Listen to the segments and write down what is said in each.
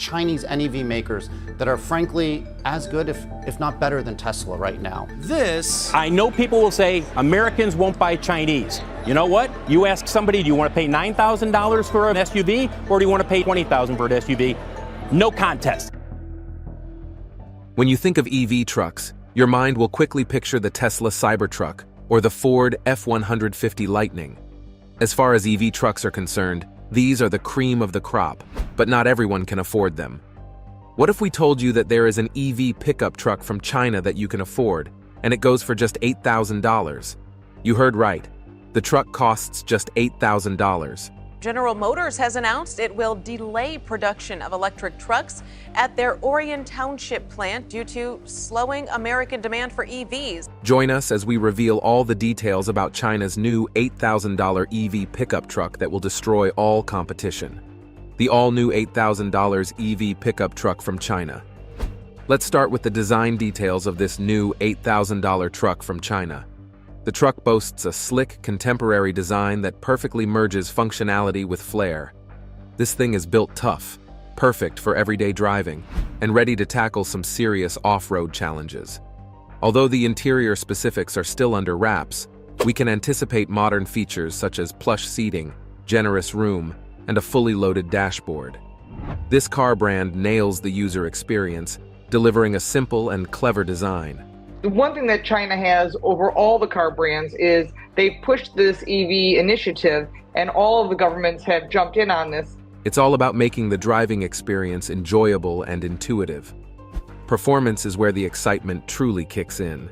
Chinese NEV makers that are frankly as good, if not better than Tesla right now. I know people will say Americans won't buy Chinese. You know what? You ask somebody, do you want to pay $9,000 for an SUV or do you want to pay $20,000 for an SUV? No contest. When you think of EV trucks, your mind will quickly picture the Tesla Cybertruck or the Ford F-150 Lightning. As far as EV trucks are concerned, these are the cream of the crop, but not everyone can afford them. What if we told you that there is an EV pickup truck from China that you can afford, and it goes for just $8,000? You heard right. The truck costs just $8,000. General Motors has announced it will delay production of electric trucks at their Orion Township plant due to slowing American demand for EVs. Join us as we reveal all the details about China's new $8,000 EV pickup truck that will destroy all competition. The all-new $8,000 EV pickup truck from China. Let's start with the design details of this new $8,000 truck from China. The truck boasts a slick, contemporary design that perfectly merges functionality with flair. This thing is built tough, perfect for everyday driving, and ready to tackle some serious off-road challenges. Although the interior specifics are still under wraps, we can anticipate modern features such as plush seating, generous room, and a fully loaded dashboard. This car brand nails the user experience, delivering a simple and clever design. The one thing that China has over all the car brands is they've pushed this EV initiative, and all of the governments have jumped in on this. It's all about making the driving experience enjoyable and intuitive. Performance is where the excitement truly kicks in.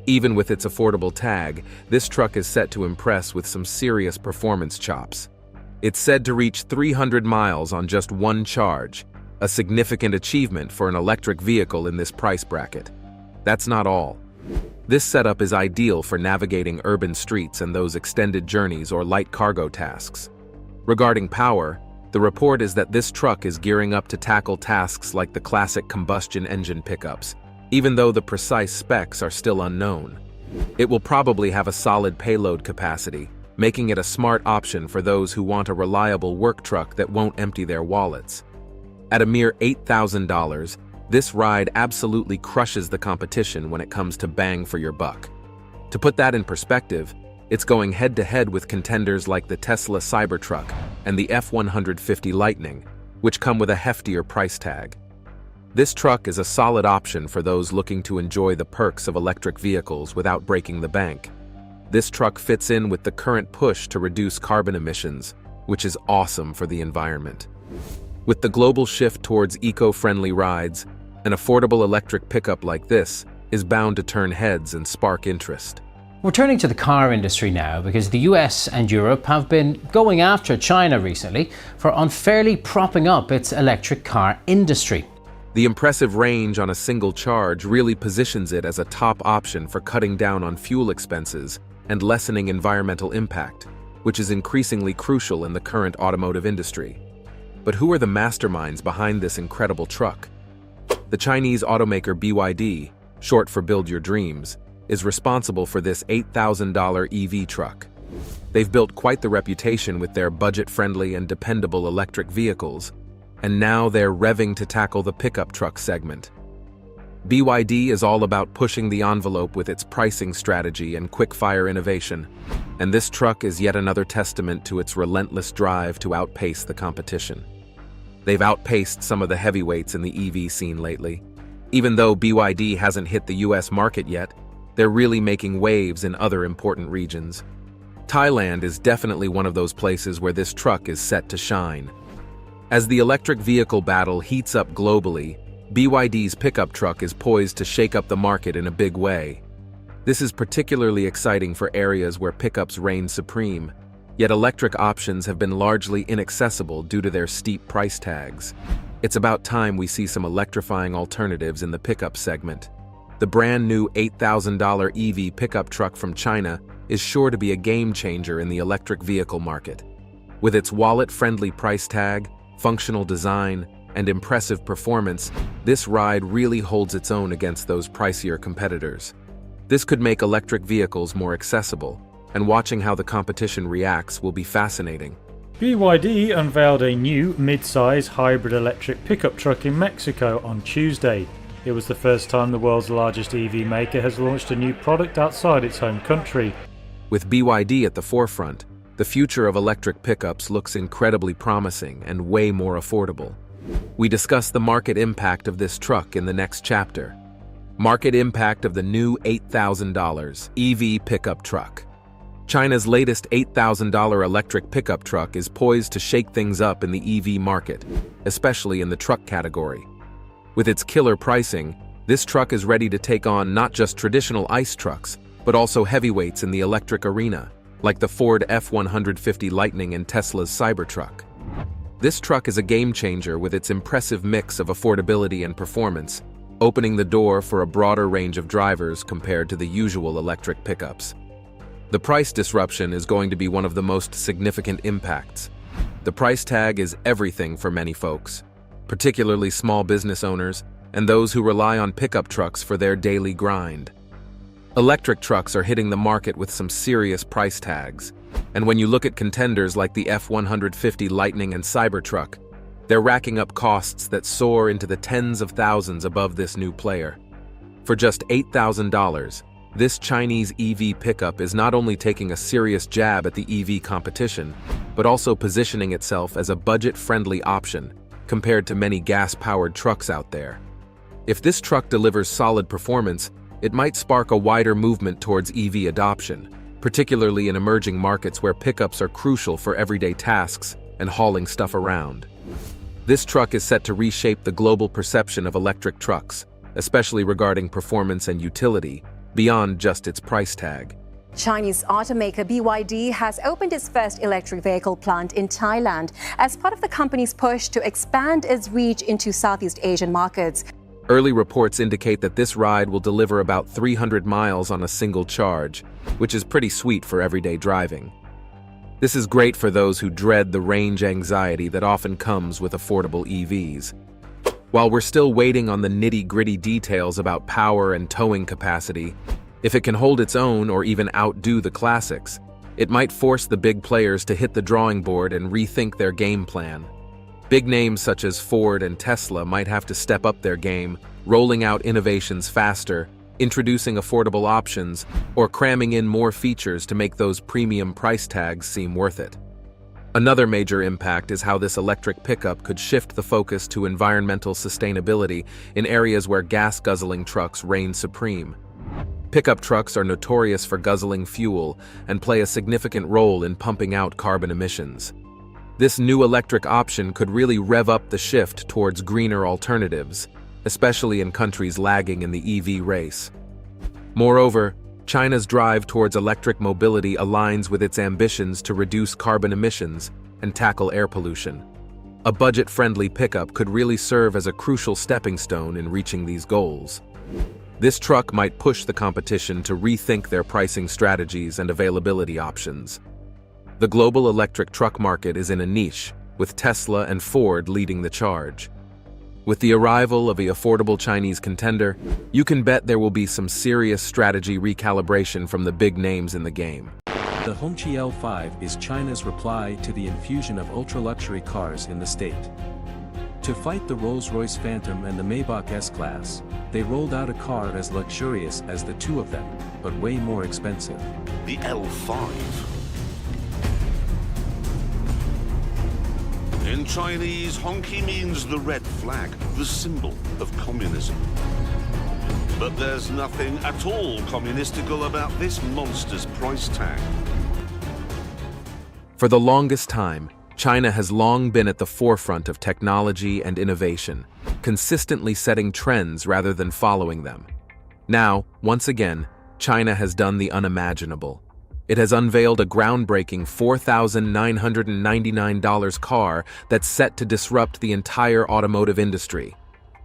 Even with its affordable tag, this truck is set to impress with some serious performance chops. It's said to reach 300 miles on just one charge, a significant achievement for an electric vehicle in this price bracket. That's not all. This setup is ideal for navigating urban streets and those extended journeys or light cargo tasks. Regarding power, the report is that this truck is gearing up to tackle tasks like the classic combustion engine pickups, even though the precise specs are still unknown. It will probably have a solid payload capacity, making it a smart option for those who want a reliable work truck that won't empty their wallets. At a mere $8,000, this ride absolutely crushes the competition when it comes to bang for your buck. To put that in perspective, it's going head-to-head with contenders like the Tesla Cybertruck and the F-150 Lightning, which come with a heftier price tag. This truck is a solid option for those looking to enjoy the perks of electric vehicles without breaking the bank. This truck fits in with the current push to reduce carbon emissions, which is awesome for the environment. With the global shift towards eco-friendly rides, an affordable electric pickup like this is bound to turn heads and spark interest. We're turning to the car industry now because the US and Europe have been going after China recently for unfairly propping up its electric car industry. The impressive range on a single charge really positions it as a top option for cutting down on fuel expenses and lessening environmental impact, which is increasingly crucial in the current automotive industry. But who are the masterminds behind this incredible truck? The Chinese automaker BYD, short for Build Your Dreams, is responsible for this $8,000 EV truck. They've built quite the reputation with their budget-friendly and dependable electric vehicles, and now they're revving to tackle the pickup truck segment. BYD is all about pushing the envelope with its pricing strategy and quick-fire innovation, and this truck is yet another testament to its relentless drive to outpace the competition. They've outpaced some of the heavyweights in the EV scene lately. Even though BYD hasn't hit the US market yet, they're really making waves in other important regions. Thailand is definitely one of those places where this truck is set to shine. As the electric vehicle battle heats up globally, BYD's pickup truck is poised to shake up the market in a big way. This is particularly exciting for areas where pickups reign supreme, yet electric options have been largely inaccessible due to their steep price tags. It's about time we see some electrifying alternatives in the pickup segment. The brand new $8,000 EV pickup truck from China is sure to be a game changer in the electric vehicle market. With its wallet-friendly price tag, functional design, and impressive performance, this ride really holds its own against those pricier competitors. This could make electric vehicles more accessible, and watching how the competition reacts will be fascinating. BYD unveiled a new mid-size hybrid electric pickup truck in Mexico on Tuesday. It was the first time the world's largest EV maker has launched a new product outside its home country. With BYD at the forefront, the future of electric pickups looks incredibly promising and way more affordable. We discuss the market impact of this truck in the next chapter. Market impact of the new $8,000 EV pickup truck. China's latest $8,000 electric pickup truck is poised to shake things up in the EV market, especially in the truck category. With its killer pricing, this truck is ready to take on not just traditional ICE trucks, but also heavyweights in the electric arena, like the Ford F-150 Lightning and Tesla's Cybertruck. This truck is a game-changer with its impressive mix of affordability and performance, opening the door for a broader range of drivers compared to the usual electric pickups. The price disruption is going to be one of the most significant impacts. The price tag is everything for many folks, particularly small business owners and those who rely on pickup trucks for their daily grind. Electric trucks are hitting the market with some serious price tags, and when you look at contenders like the F-150 Lightning and Cybertruck, they're racking up costs that soar into the tens of thousands above this new player. For just $8,000, this Chinese EV pickup is not only taking a serious jab at the EV competition, but also positioning itself as a budget-friendly option compared to many gas-powered trucks out there. If this truck delivers solid performance, it might spark a wider movement towards EV adoption, particularly in emerging markets where pickups are crucial for everyday tasks and hauling stuff around. This truck is set to reshape the global perception of electric trucks, especially regarding performance and utility, beyond just its price tag. Chinese automaker BYD has opened its first electric vehicle plant in Thailand as part of the company's push to expand its reach into Southeast Asian markets. Early reports indicate that this ride will deliver about 300 miles on a single charge, which is pretty sweet for everyday driving. This is great for those who dread the range anxiety that often comes with affordable EVs. While we're still waiting on the nitty-gritty details about power and towing capacity, if it can hold its own or even outdo the classics, it might force the big players to hit the drawing board and rethink their game plan. Big names such as Ford and Tesla might have to step up their game, rolling out innovations faster, introducing affordable options, or cramming in more features to make those premium price tags seem worth it. Another major impact is how this electric pickup could shift the focus to environmental sustainability in areas where gas-guzzling trucks reign supreme. Pickup trucks are notorious for guzzling fuel and play a significant role in pumping out carbon emissions. This new electric option could really rev up the shift towards greener alternatives, especially in countries lagging in the EV race. Moreover, China's drive towards electric mobility aligns with its ambitions to reduce carbon emissions and tackle air pollution. A budget-friendly pickup could really serve as a crucial stepping stone in reaching these goals. This truck might push the competition to rethink their pricing strategies and availability options. The global electric truck market is in a niche, with Tesla and Ford leading the charge. With the arrival of the affordable Chinese contender, you can bet there will be some serious strategy recalibration from the big names in the game. The Hongqi L5 is China's reply to the infusion of ultra-luxury cars in the state. To fight the Rolls-Royce Phantom and the Maybach S-Class, they rolled out a car as luxurious as the two of them, but way more expensive. The L5. In Chinese, Hongqi means the red flag, the symbol of communism. But there's nothing at all communistical about this monster's price tag. For the longest time, China has long been at the forefront of technology and innovation, consistently setting trends rather than following them. Now, once again, China has done the unimaginable. It has unveiled a groundbreaking $4,999 car that's set to disrupt the entire automotive industry.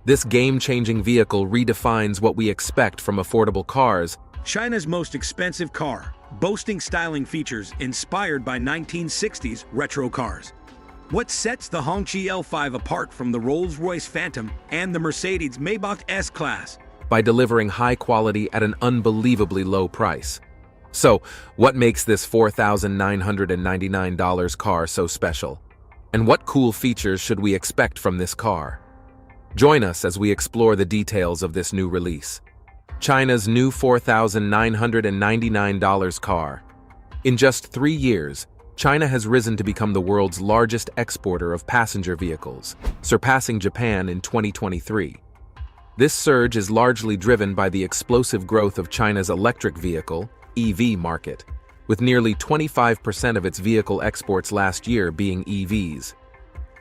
This game-changing vehicle redefines what we expect from affordable cars. China's most expensive car, boasting styling features inspired by 1960s retro cars. What sets the Hongqi L5 apart from the Rolls-Royce Phantom and the Mercedes Maybach S-Class? By delivering high quality at an unbelievably low price. So, what makes this $4,999 car so special? And what cool features should we expect from this car? Join us as we explore the details of this new release. China's new $4,999 car. In just 3 years, China has risen to become the world's largest exporter of passenger vehicles, surpassing Japan in 2023. This surge is largely driven by the explosive growth of China's electric vehicle, EV market, with nearly 25% of its vehicle exports last year being EVs.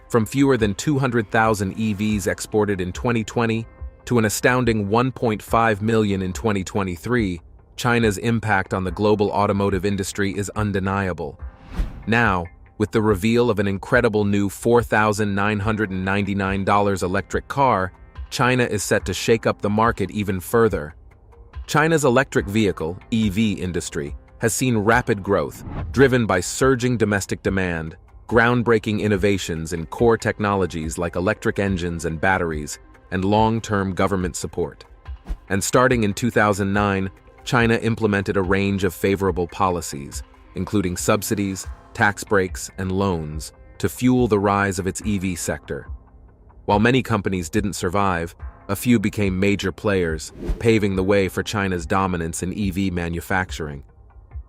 From fewer than 200,000 EVs exported in 2020 to an astounding 1.5 million in 2023, China's impact on the global automotive industry is undeniable. Now, with the reveal of an incredible new $4,999 electric car, China is set to shake up the market even further. China's electric vehicle, EV industry, has seen rapid growth, driven by surging domestic demand, groundbreaking innovations in core technologies like electric engines and batteries, and long-term government support. And starting in 2009, China implemented a range of favorable policies, including subsidies, tax breaks, and loans, to fuel the rise of its EV sector. While many companies didn't survive, a few became major players, paving the way for China's dominance in EV manufacturing.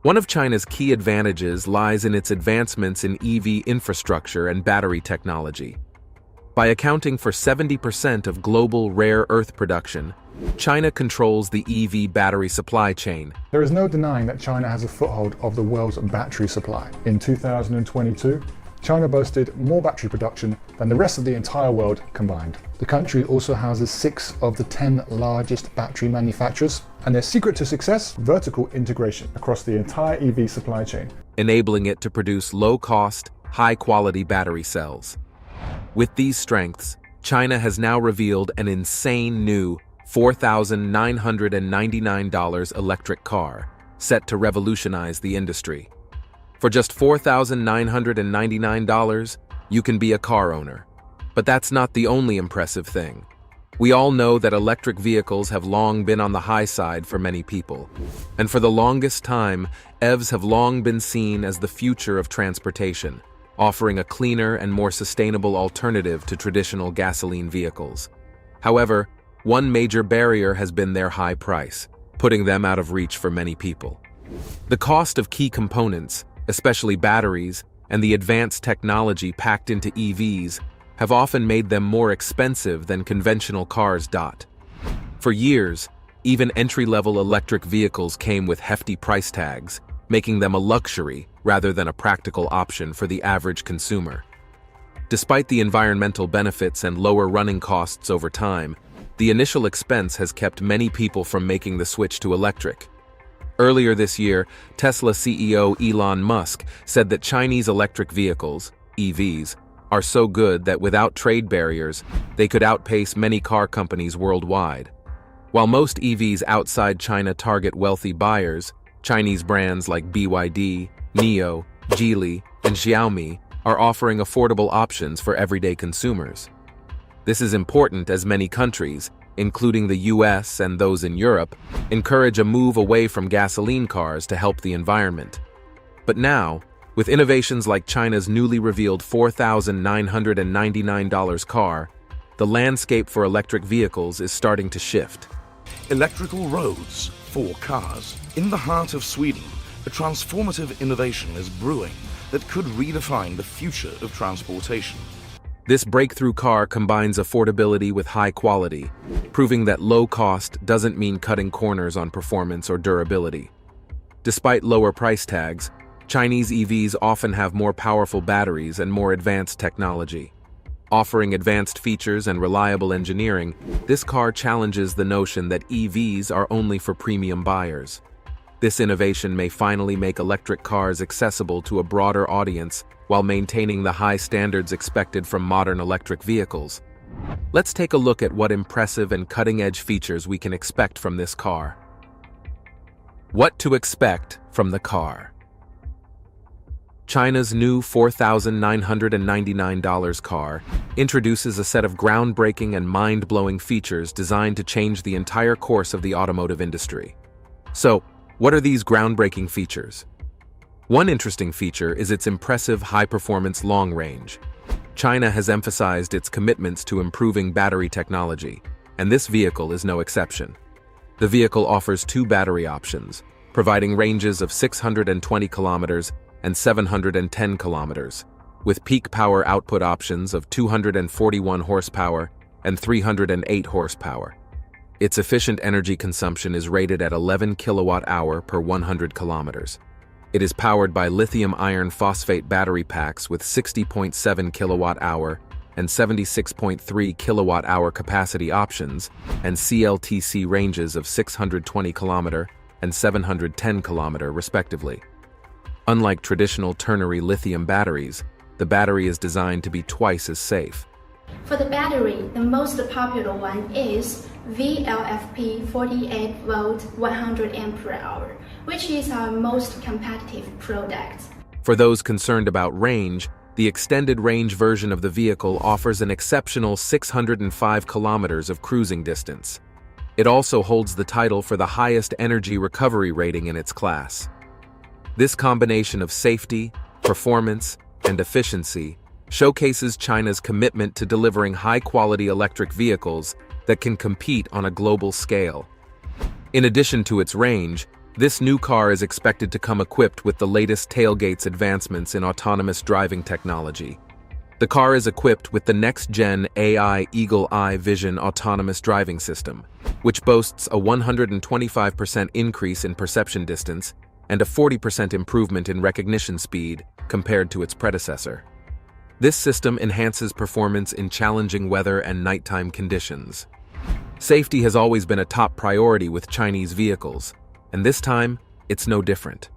One of China's key advantages lies in its advancements in EV infrastructure and battery technology. By accounting for 70% of global rare earth production, China controls the EV battery supply chain. There is no denying that China has a foothold of the world's battery supply. In 2022, China boasted more battery production than the rest of the entire world combined. The country also houses 6 of the 10 largest battery manufacturers, and their secret to success, vertical integration across the entire EV supply chain, enabling it to produce low-cost, high-quality battery cells. With these strengths, China has now revealed an insane new $4,999 electric car, set to revolutionize the industry. For just $4,999, you can be a car owner. But that's not the only impressive thing. We all know that electric vehicles have long been on the high side for many people. And for the longest time, EVs have long been seen as the future of transportation, offering a cleaner and more sustainable alternative to traditional gasoline vehicles. However, one major barrier has been their high price, putting them out of reach for many people. The cost of key components, especially batteries, and the advanced technology packed into EVs have often made them more expensive than conventional cars. For years, even entry-level electric vehicles came with hefty price tags, making them a luxury rather than a practical option for the average consumer. Despite the environmental benefits and lower running costs over time, the initial expense has kept many people from making the switch to electric. Earlier this year, Tesla CEO Elon Musk said that Chinese electric vehicles, EVs, are so good that without trade barriers, they could outpace many car companies worldwide. While most EVs outside China target wealthy buyers, Chinese brands like BYD, NIO, Geely, and Xiaomi are offering affordable options for everyday consumers. This is important as many countries, including the US and those in Europe, encourage a move away from gasoline cars to help the environment. But now, with innovations like China's newly revealed $4,999 car, the landscape for electric vehicles is starting to shift. Electrical roads for cars. In the heart of Sweden, a transformative innovation is brewing that could redefine the future of transportation. This breakthrough car combines affordability with high quality, proving that low cost doesn't mean cutting corners on performance or durability. Despite lower price tags, Chinese EVs often have more powerful batteries and more advanced technology. Offering advanced features and reliable engineering, this car challenges the notion that EVs are only for premium buyers. This innovation may finally make electric cars accessible to a broader audience while maintaining the high standards expected from modern electric vehicles. Let's take a look at what impressive and cutting-edge features we can expect from this car. What to expect from the car. China's new $4,999 car introduces a set of groundbreaking and mind-blowing features designed to change the entire course of the automotive industry. So, What are these groundbreaking features? One interesting feature is its impressive high-performance long range. China has emphasized its commitments to improving battery technology, and this vehicle is no exception. The vehicle offers two battery options, providing ranges of 620 kilometers and 710 kilometers, with peak power output options of 241 horsepower and 308 horsepower. Its efficient energy consumption is rated at 11 kilowatt-hour per 100 kilometers. It is powered by lithium iron phosphate battery packs with 60.7 kilowatt-hour and 76.3 kilowatt-hour capacity options and CLTC ranges of 620 kilometer and 710 kilometer respectively. Unlike traditional ternary lithium batteries, the battery is designed to be twice as safe. For the battery, the most popular one is VLFP 48 volt 100 ampere hour, which is our most competitive product. For those concerned about range, the extended range version of the vehicle offers an exceptional 605 kilometers of cruising distance. It also holds the title for the highest energy recovery rating in its class. This combination of safety, performance, and efficiency showcases China's commitment to delivering high-quality electric vehicles that can compete on a global scale. In addition to its range, this new car is expected to come equipped with the latest tailgates advancements in autonomous driving technology. The car is equipped with the next-gen AI Eagle Eye Vision autonomous driving system, which boasts a 125% increase in perception distance and a 40% improvement in recognition speed compared to its predecessor. This system enhances performance in challenging weather and nighttime conditions. Safety has always been a top priority with Chinese vehicles, and this time, it's no different.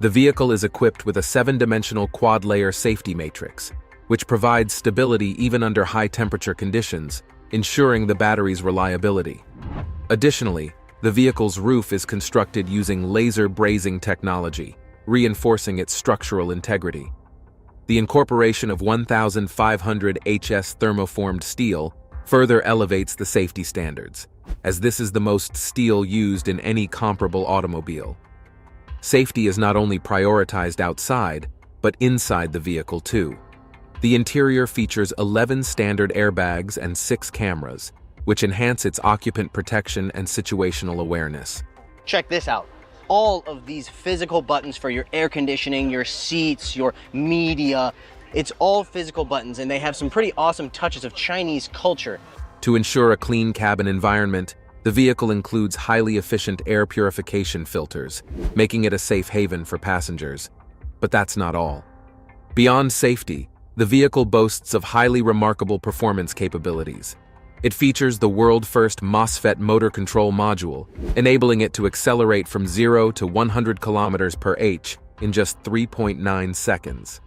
The vehicle is equipped with a 7-dimensional quad-layer safety matrix, which provides stability even under high-temperature conditions, ensuring the battery's reliability. Additionally, the vehicle's roof is constructed using laser brazing technology, reinforcing its structural integrity. The incorporation of 1,500 HS thermoformed steel further elevates the safety standards, as this is the most steel used in any comparable automobile. Safety is not only prioritized outside, but inside the vehicle too. The interior features 11 standard airbags and 6 cameras, which enhance its occupant protection and situational awareness. Check this out. All of these physical buttons for your air conditioning, your seats, your media, it's all physical buttons, and they have some pretty awesome touches of Chinese culture. To ensure a clean cabin environment, the vehicle includes highly efficient air purification filters, making it a safe haven for passengers. But that's not all. Beyond safety, the vehicle boasts of highly remarkable performance capabilities. It features the world-first MOSFET motor control module, enabling it to accelerate from 0 to 100 km per h in just 3.9 seconds.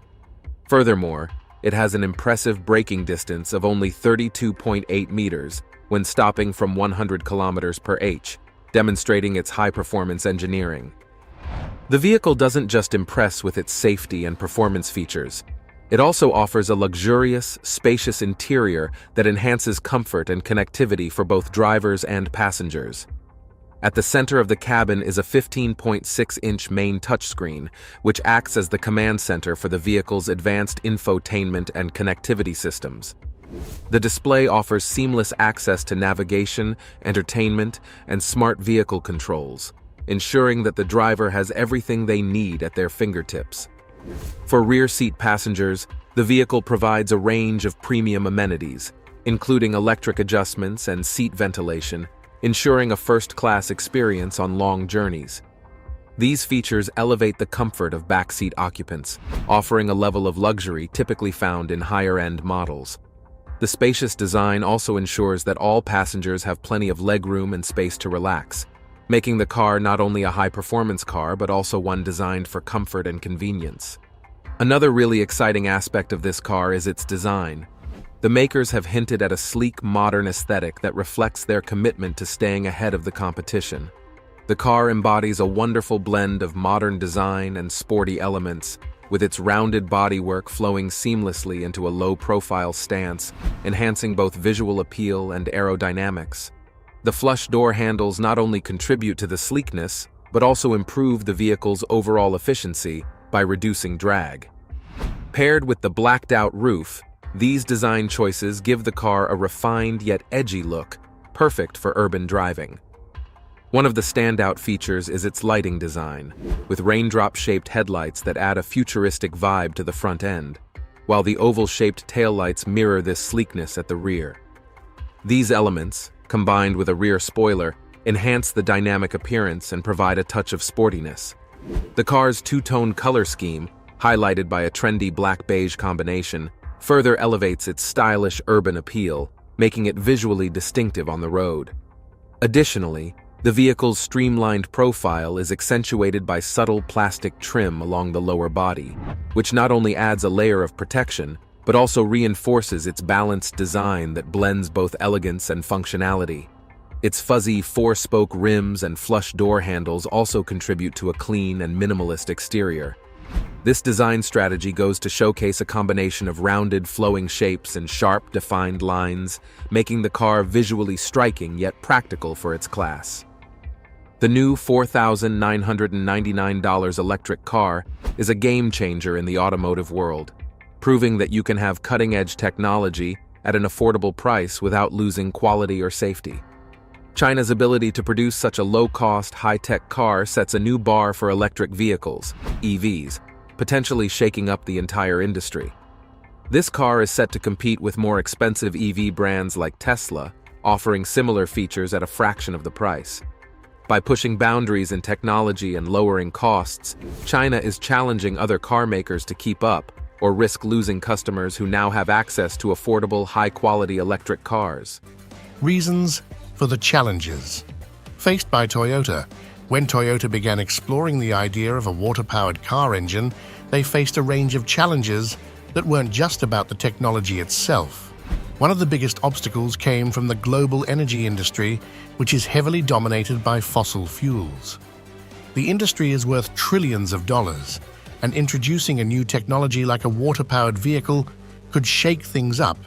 Furthermore, it has an impressive braking distance of only 32.8 meters when stopping from 100 km per h, demonstrating its high-performance engineering. The vehicle doesn't just impress with its safety and performance features. It also offers a luxurious, spacious interior that enhances comfort and connectivity for both drivers and passengers. At the center of the cabin is a 15.6-inch main touchscreen, which acts as the command center for the vehicle's advanced infotainment and connectivity systems. The display offers seamless access to navigation, entertainment, and smart vehicle controls, ensuring that the driver has everything they need at their fingertips. For rear seat passengers, the vehicle provides a range of premium amenities, including electric adjustments and seat ventilation, ensuring a first-class experience on long journeys. These features elevate the comfort of backseat occupants, offering a level of luxury typically found in higher-end models. The spacious design also ensures that all passengers have plenty of legroom and space to relax, making the car not only a high-performance car but also one designed for comfort and convenience. Another really exciting aspect of this car is its design. The makers have hinted at a sleek, modern aesthetic that reflects their commitment to staying ahead of the competition. The car embodies a wonderful blend of modern design and sporty elements, with its rounded bodywork flowing seamlessly into a low-profile stance, enhancing both visual appeal and aerodynamics. The flush door handles not only contribute to the sleekness, but also improve the vehicle's overall efficiency by reducing drag. Paired with the blacked-out roof, these design choices give the car a refined yet edgy look, perfect for urban driving. One of the standout features is its lighting design, with raindrop-shaped headlights that add a futuristic vibe to the front end, while the oval-shaped taillights mirror this sleekness at the rear. These elements, combined with a rear spoiler, enhance the dynamic appearance and provide a touch of sportiness. The car's two-tone color scheme, highlighted by a trendy black-beige combination, further elevates its stylish urban appeal, making it visually distinctive on the road. Additionally, the vehicle's streamlined profile is accentuated by subtle plastic trim along the lower body, which not only adds a layer of protection, but also reinforces its balanced design that blends both elegance and functionality. Its fuzzy four-spoke rims and flush door handles also contribute to a clean and minimalist exterior. This design strategy goes to showcase a combination of rounded, flowing shapes and sharp, defined lines, making the car visually striking yet practical for its class. The new $4,999 electric car is a game-changer in the automotive world, proving that you can have cutting-edge technology at an affordable price without losing quality or safety. China's ability to produce such a low-cost, high-tech car sets a new bar for electric vehicles, EVs, potentially shaking up the entire industry. This car is set to compete with more expensive EV brands like Tesla, offering similar features at a fraction of the price. By pushing boundaries in technology and lowering costs, China is challenging other car makers to keep up or risk losing customers who now have access to affordable, high-quality electric cars. Reasons for the challenges faced by Toyota. When Toyota began exploring the idea of a water-powered car engine, they faced a range of challenges that weren't just about the technology itself. One of the biggest obstacles came from the global energy industry, which is heavily dominated by fossil fuels. The industry is worth trillions of dollars, and introducing a new technology like a water-powered vehicle could shake things up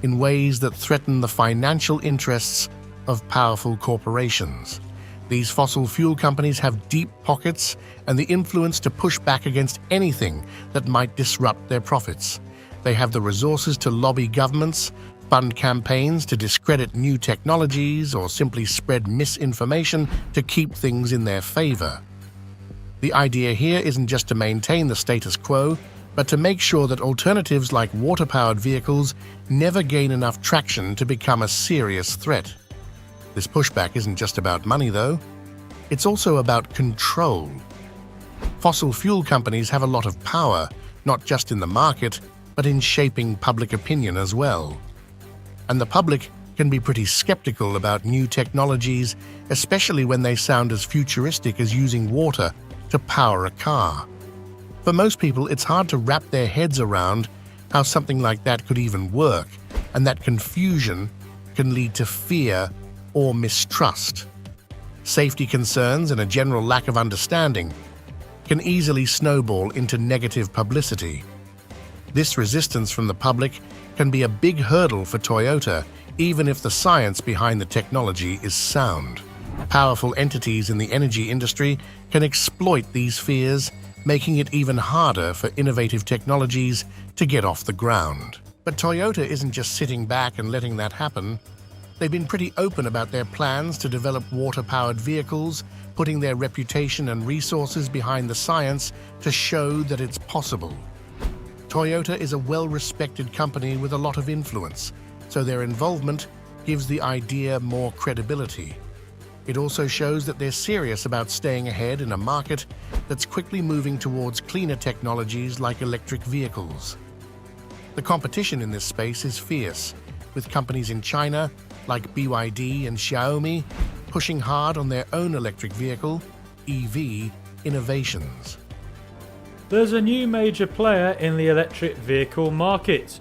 in ways that threaten the financial interests of powerful corporations. These fossil fuel companies have deep pockets and the influence to push back against anything that might disrupt their profits. They have the resources to lobby governments, fund campaigns to discredit new technologies, or simply spread misinformation to keep things in their favor. The idea here isn't just to maintain the status quo, but to make sure that alternatives like water-powered vehicles never gain enough traction to become a serious threat. This pushback isn't just about money, though. It's also about control. Fossil fuel companies have a lot of power, not just in the market, but in shaping public opinion as well. And the public can be pretty skeptical about new technologies, especially when they sound as futuristic as using water to power a car. For most people, it's hard to wrap their heads around how something like that could even work, and that confusion can lead to fear or mistrust. Safety concerns and a general lack of understanding can easily snowball into negative publicity. This resistance from the public can be a big hurdle for Toyota, even if the science behind the technology is sound. Powerful entities in the energy industry can exploit these fears, making it even harder for innovative technologies to get off the ground. But Toyota isn't just sitting back and letting that happen. They've been pretty open about their plans to develop water-powered vehicles, putting their reputation and resources behind the science to show that it's possible. Toyota is a well-respected company with a lot of influence, so their involvement gives the idea more credibility. It also shows that they're serious about staying ahead in a market that's quickly moving towards cleaner technologies like electric vehicles. The competition in this space is fierce, with companies in China like BYD and Xiaomi pushing hard on their own electric vehicle, EV, innovations. There's a new major player in the electric vehicle market.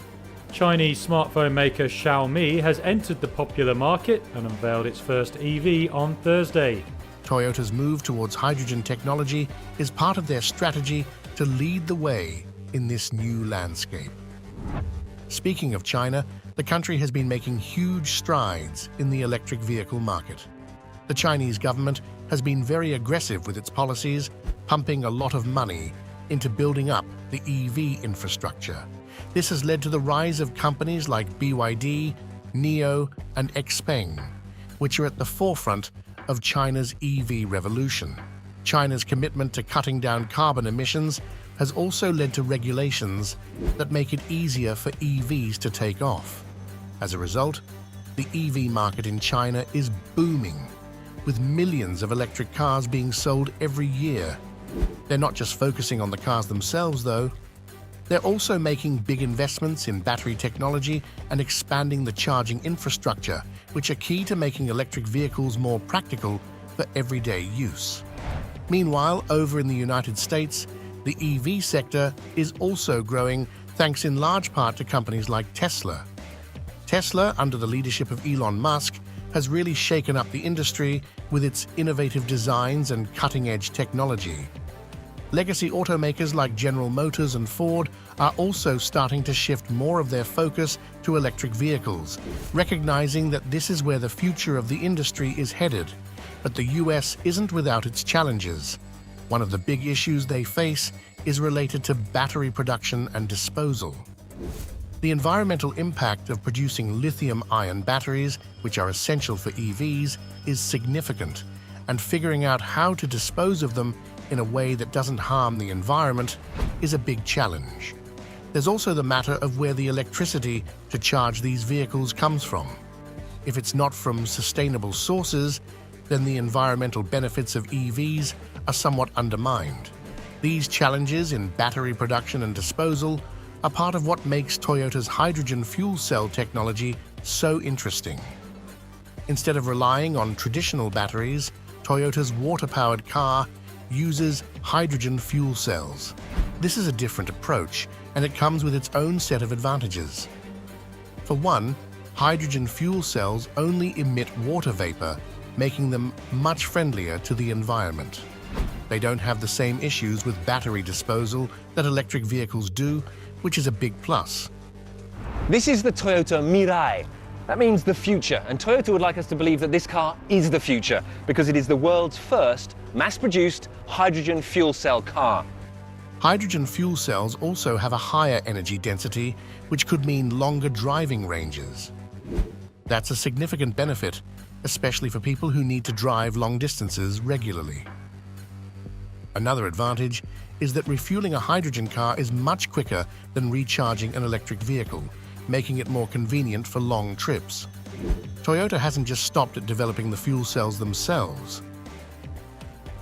Chinese smartphone maker Xiaomi has entered the popular market and unveiled its first EV on Thursday. Toyota's move towards hydrogen technology is part of their strategy to lead the way in this new landscape. Speaking of China, the country has been making huge strides in the electric vehicle market. The Chinese government has been very aggressive with its policies, pumping a lot of money into building up the EV infrastructure. This has led to the rise of companies like BYD, NIO, and XPeng, which are at the forefront of China's EV revolution. China's commitment to cutting down carbon emissions has also led to regulations that make it easier for EVs to take off. As a result, the EV market in China is booming, with millions of electric cars being sold every year. They're not just focusing on the cars themselves, though. They're also making big investments in battery technology and expanding the charging infrastructure, which are key to making electric vehicles more practical for everyday use. Meanwhile, over in the United States, the EV sector is also growing thanks in large part to companies like Tesla. Tesla, under the leadership of Elon Musk, has really shaken up the industry with its innovative designs and cutting-edge technology. Legacy automakers like General Motors and Ford are also starting to shift more of their focus to electric vehicles, recognizing that this is where the future of the industry is headed. But the US isn't without its challenges. One of the big issues they face is related to battery production and disposal. The environmental impact of producing lithium-ion batteries, which are essential for EVs, is significant, and figuring out how to dispose of them in a way that doesn't harm the environment is a big challenge. There's also the matter of where the electricity to charge these vehicles comes from. If it's not from sustainable sources, then the environmental benefits of EVs are somewhat undermined. These challenges in battery production and disposal are part of what makes Toyota's hydrogen fuel cell technology so interesting. Instead of relying on traditional batteries, Toyota's water-powered car uses hydrogen fuel cells. This is a different approach, and it comes with its own set of advantages. For one, hydrogen fuel cells only emit water vapor, making them much friendlier to the environment. They don't have the same issues with battery disposal that electric vehicles do, which is a big plus. This is the Toyota Mirai. That means the future, and Toyota would like us to believe that this car is the future because it is the world's first mass-produced hydrogen fuel cell car. Hydrogen fuel cells also have a higher energy density, which could mean longer driving ranges. That's a significant benefit, especially for people who need to drive long distances regularly. Another advantage is that refueling a hydrogen car is much quicker than recharging an electric vehicle, making it more convenient for long trips. Toyota hasn't just stopped at developing the fuel cells themselves.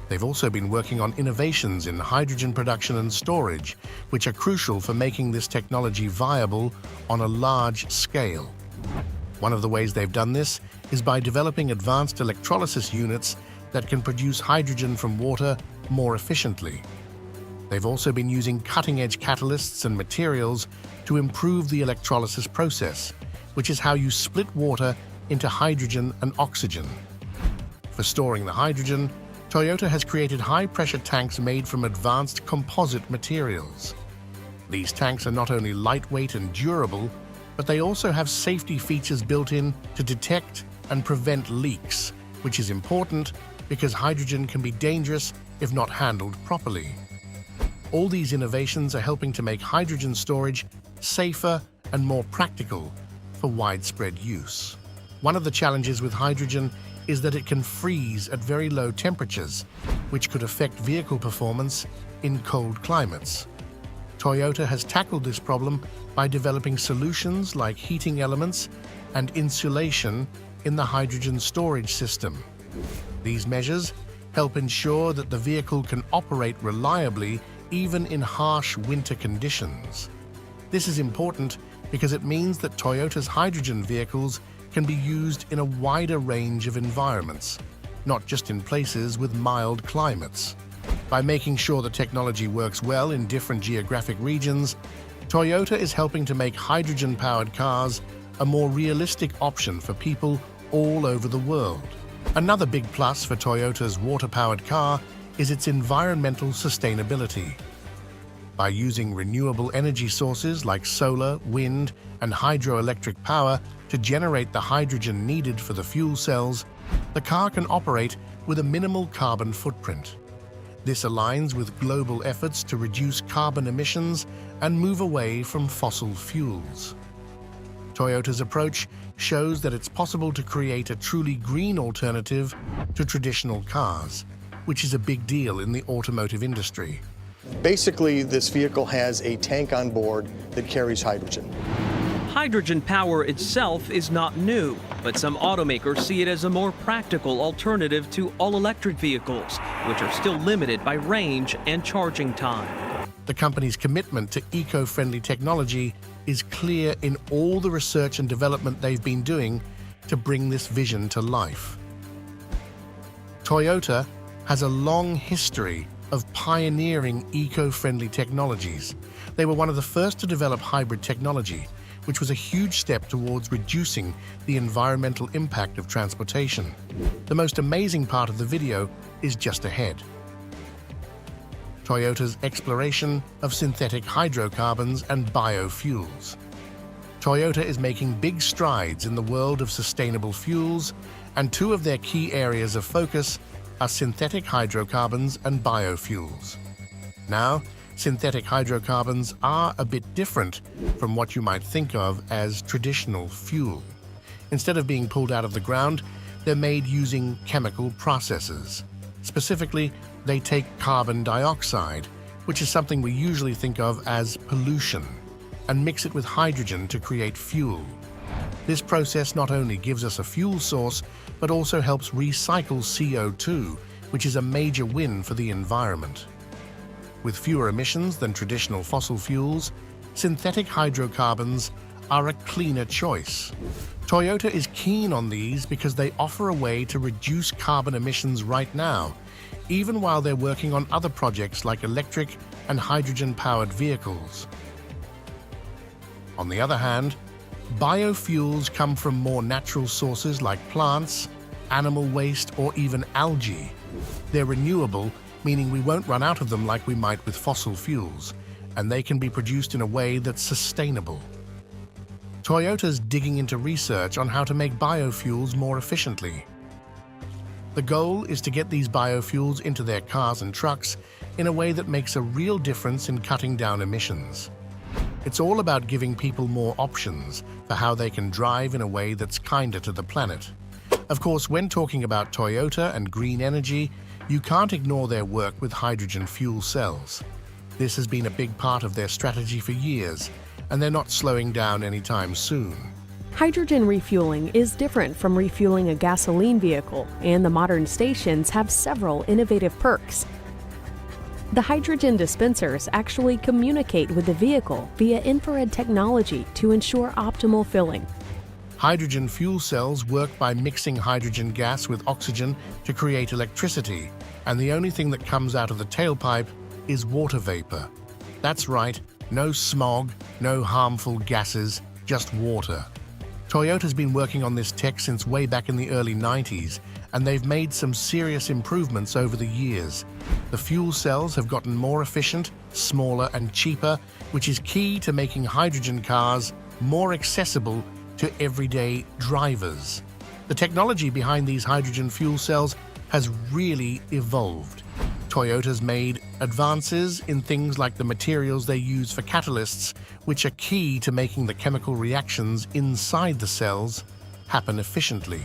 They've also been working on innovations in hydrogen production and storage, which are crucial for making this technology viable on a large scale. One of the ways they've done this is by developing advanced electrolysis units that can produce hydrogen from water more efficiently. They've also been using cutting-edge catalysts and materials to improve the electrolysis process, which is how you split water into hydrogen and oxygen. For storing the hydrogen, Toyota has created high-pressure tanks made from advanced composite materials. These tanks are not only lightweight and durable, but they also have safety features built in to detect and prevent leaks, which is important because hydrogen can be dangerous if not handled properly. All these innovations are helping to make hydrogen storage safer and more practical for widespread use. One of the challenges with hydrogen is that it can freeze at very low temperatures, which could affect vehicle performance in cold climates. Toyota has tackled this problem by developing solutions like heating elements and insulation in the hydrogen storage system. These measures help ensure that the vehicle can operate reliably even in harsh winter conditions. This is important because it means that Toyota's hydrogen vehicles can be used in a wider range of environments, not just in places with mild climates. By making sure the technology works well in different geographic regions, Toyota is helping to make hydrogen-powered cars a more realistic option for people all over the world. Another big plus for Toyota's water-powered car is its environmental sustainability. By using renewable energy sources like solar, wind, and hydroelectric power to generate the hydrogen needed for the fuel cells, the car can operate with a minimal carbon footprint. This aligns with global efforts to reduce carbon emissions and move away from fossil fuels. Toyota's approach shows that it's possible to create a truly green alternative to traditional cars, which is a big deal in the automotive industry. Basically, this vehicle has a tank on board that carries hydrogen. Hydrogen power itself is not new, but some automakers see it as a more practical alternative to all-electric vehicles, which are still limited by range and charging time. The company's commitment to eco-friendly technology is clear in all the research and development they've been doing to bring this vision to life. Toyota has a long history of pioneering eco-friendly technologies. They were one of the first to develop hybrid technology, which was a huge step towards reducing the environmental impact of transportation. The most amazing part of the video is just ahead. Toyota's exploration of synthetic hydrocarbons and biofuels. Toyota is making big strides in the world of sustainable fuels, and two of their key areas of focus are synthetic hydrocarbons and biofuels. Now, synthetic hydrocarbons are a bit different from what you might think of as traditional fuel. Instead of being pulled out of the ground, they're made using chemical processes. Specifically, they take carbon dioxide, which is something we usually think of as pollution, and mix it with hydrogen to create fuel. This process not only gives us a fuel source, but also helps recycle CO2, which is a major win for the environment. With fewer emissions than traditional fossil fuels, synthetic hydrocarbons are a cleaner choice. Toyota is keen on these because they offer a way to reduce carbon emissions right now, even while they're working on other projects like electric and hydrogen-powered vehicles. On the other hand, biofuels come from more natural sources like plants, animal waste, or even algae. They're renewable, meaning we won't run out of them like we might with fossil fuels, and they can be produced in a way that's sustainable. Toyota's digging into research on how to make biofuels more efficiently. The goal is to get these biofuels into their cars and trucks in a way that makes a real difference in cutting down emissions. It's all about giving people more options for how they can drive in a way that's kinder to the planet. Of course, when talking about Toyota and green energy, you can't ignore their work with hydrogen fuel cells. This has been a big part of their strategy for years, and they're not slowing down anytime soon. Hydrogen refueling is different from refueling a gasoline vehicle, and the modern stations have several innovative perks. The hydrogen dispensers actually communicate with the vehicle via infrared technology to ensure optimal filling. Hydrogen fuel cells work by mixing hydrogen gas with oxygen to create electricity, and the only thing that comes out of the tailpipe is water vapor. That's right, no smog, no harmful gases, just water. Toyota's been working on this tech since way back in the early 90s, and they've made some serious improvements over the years. The fuel cells have gotten more efficient, smaller, and cheaper, which is key to making hydrogen cars more accessible to everyday drivers. The technology behind these hydrogen fuel cells has really evolved. Toyota's made advances in things like the materials they use for catalysts, which are key to making the chemical reactions inside the cells happen efficiently.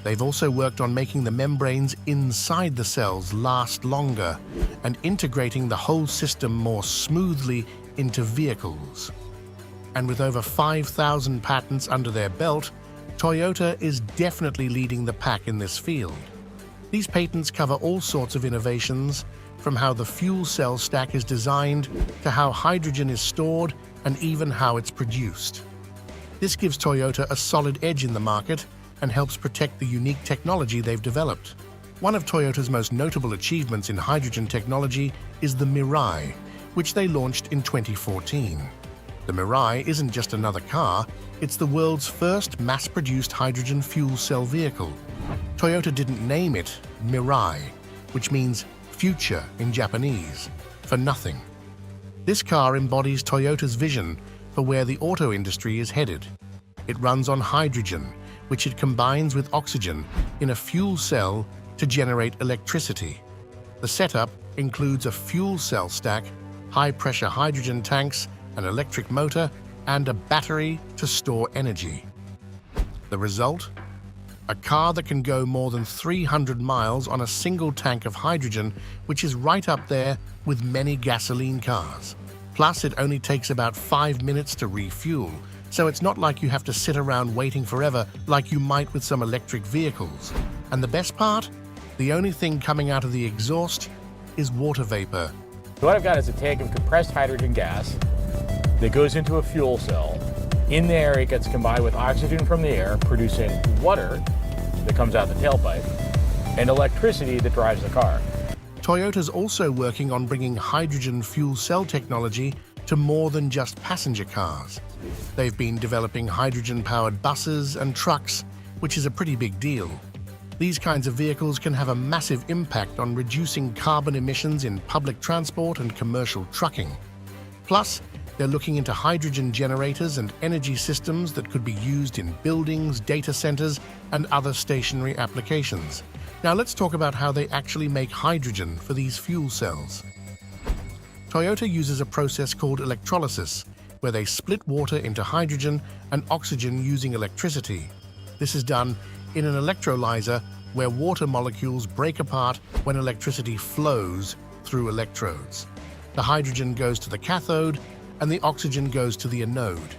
They've also worked on making the membranes inside the cells last longer and integrating the whole system more smoothly into vehicles. And with over 5,000 patents under their belt, Toyota is definitely leading the pack in this field. These patents cover all sorts of innovations, from how the fuel cell stack is designed to how hydrogen is stored and even how it's produced. This gives Toyota a solid edge in the market and helps protect the unique technology they've developed. One of Toyota's most notable achievements in hydrogen technology is the Mirai, which they launched in 2014. The Mirai isn't just another car, it's the world's first mass-produced hydrogen fuel cell vehicle. Toyota didn't name it Mirai, which means future in Japanese, for nothing. This car embodies Toyota's vision for where the auto industry is headed. It runs on hydrogen, which it combines with oxygen in a fuel cell to generate electricity. The setup includes a fuel cell stack, high-pressure hydrogen tanks, an electric motor, and a battery to store energy. The result? A car that can go more than 300 miles on a single tank of hydrogen, which is right up there with many gasoline cars. Plus, it only takes about 5 minutes to refuel, so it's not like you have to sit around waiting forever like you might with some electric vehicles. And the best part? The only thing coming out of the exhaust is water vapor. What I've got is a tank of compressed hydrogen gas that goes into a fuel cell. In there, it gets combined with oxygen from the air, producing water that comes out the tailpipe, and electricity that drives the car. Toyota's also working on bringing hydrogen fuel cell technology to more than just passenger cars. They've been developing hydrogen-powered buses and trucks, which is a pretty big deal. These kinds of vehicles can have a massive impact on reducing carbon emissions in public transport and commercial trucking. Plus, they're looking into hydrogen generators and energy systems that could be used in buildings, data centers, and other stationary applications. Now let's talk about how they actually make hydrogen for these fuel cells. Toyota uses a process called electrolysis, where they split water into hydrogen and oxygen using electricity. This is done in an electrolyzer where water molecules break apart when electricity flows through electrodes. The hydrogen goes to the cathode and the oxygen goes to the anode.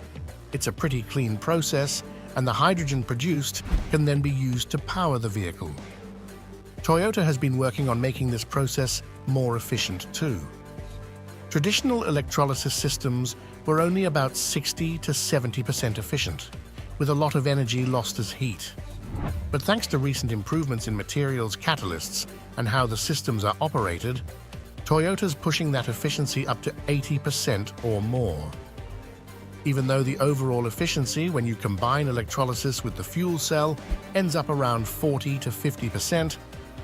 It's a pretty clean process, and the hydrogen produced can then be used to power the vehicle. Toyota has been working on making this process more efficient too. Traditional electrolysis systems were only about 60 to 70% efficient, with a lot of energy lost as heat. But thanks to recent improvements in materials catalysts and how the systems are operated, Toyota's pushing that efficiency up to 80% or more. Even though the overall efficiency when you combine electrolysis with the fuel cell ends up around 40 to 50%,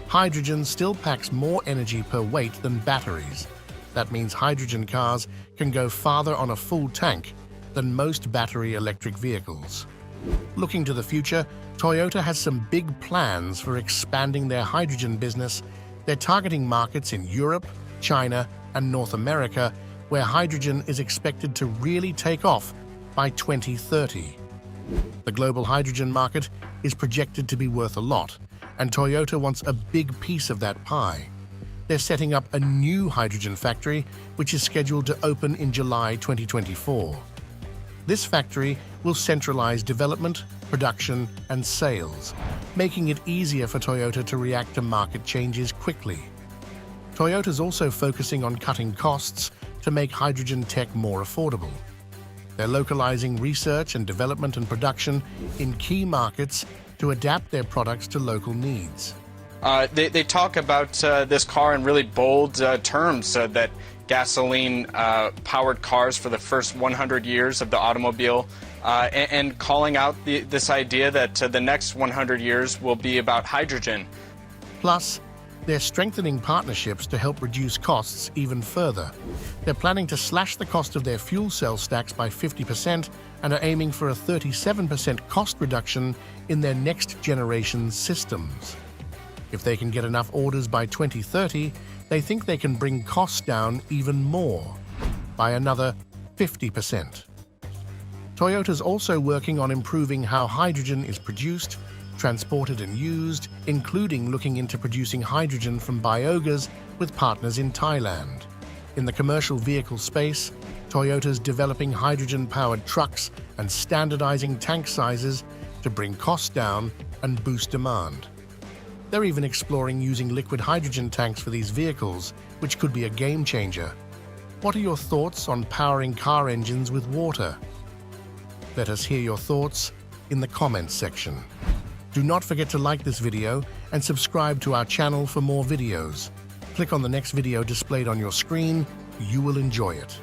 hydrogen still packs more energy per weight than batteries. That means hydrogen cars can go farther on a full tank than most battery electric vehicles. Looking to the future, Toyota has some big plans for expanding their hydrogen business. They're targeting markets in Europe, China, and North America, where hydrogen is expected to really take off by 2030. The global hydrogen market is projected to be worth a lot, and Toyota wants a big piece of that pie. They're setting up a new hydrogen factory, which is scheduled to open in July 2024. This factory will centralize development, production, and sales, making it easier for Toyota to react to market changes quickly. Toyota's also focusing on cutting costs to make hydrogen tech more affordable. They're localizing research and development and production in key markets to adapt their products to local needs. They talk about this car in really bold terms, that gasoline-powered cars for the first 100 years of the automobile, and calling out this idea that the next 100 years will be about hydrogen. Plus, they're strengthening partnerships to help reduce costs even further. They're planning to slash the cost of their fuel cell stacks by 50% and are aiming for a 37% cost reduction in their next generation systems. If they can get enough orders by 2030, they think they can bring costs down even more, by another 50%. Toyota's also working on improving how hydrogen is produced, transported and used, including looking into producing hydrogen from biogas with partners in Thailand. In the commercial vehicle space, Toyota's developing hydrogen-powered trucks and standardizing tank sizes to bring costs down and boost demand. They're even exploring using liquid hydrogen tanks for these vehicles, which could be a game changer. What are your thoughts on powering car engines with water? Let us hear your thoughts in the comments section. Do not forget to like this video and subscribe to our channel for more videos. Click on the next video displayed on your screen. You will enjoy it.